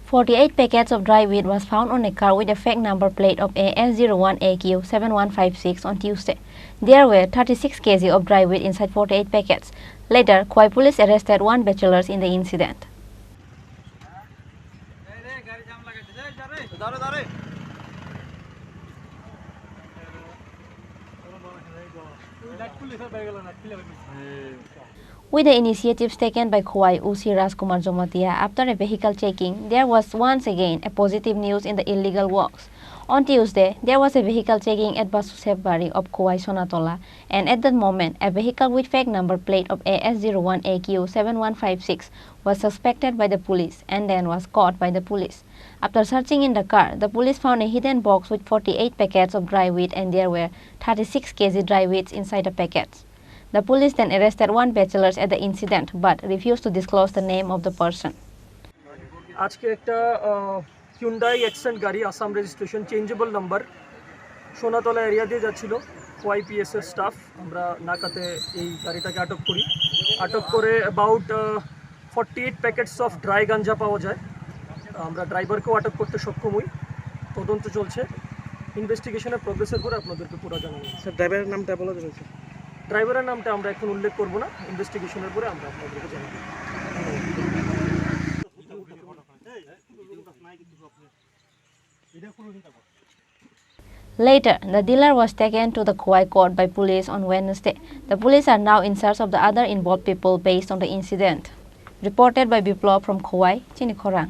48 packets of dry weed was found on a car with a fake number plate of AS01AQ7156 on Tuesday. There were 36 kg of dry weed inside 48 packets. Later, Kauai police arrested one bachelor in the incident. With the initiatives taken by Kauai UC Rajkumar Jomatia after a vehicle checking, there was once again a positive news in the illegal works. On Tuesday, there was a vehicle checking at Basusebari of Kauai Sonatola, and at that moment, a vehicle with fake number plate of AS01AQ7156 was suspected by the police and then was caught by the police. After searching in the car, the police found a hidden box with 48 packets of dry weed, and there were 36 kg dry weeds inside the packets. The police then arrested one bachelor at the incident but refused to disclose the name of the person. আজকে একটা Hyundai accent গাড়ি Assam registration changeable number Sonatala area দিয়ে যাচ্ছিল ওয়াইপিএস এর staff আমরা নাকাতে এই গাড়িটাকে আটক করে অ্যাবাউট 48 প্যাকেটস অফ ড্রাই গাঞ্জা পাওয়া যায়। আমরা ড্রাইভারকেও আটক করতে সক্ষম হই। তদন্ত চলছে, ইনভেস্টিগেশনের প্রোগ্রেসের পরে আপনাদেরকে পুরো জানাবো। স্যার ড্রাইভারের নামটা বলা যাবে? ড্রাইভারের নামটা আমরা এখন উল্লেখ করব না, ইনভেস্টিগেশনের পরে আমরা আপনাদেরকে জানাবো। Later, the dealer was taken to the Kauai court by police on Wednesday. The police are now in search of the other involved people based on the incident. Reported by Biplop from Kauai, Chinikorang.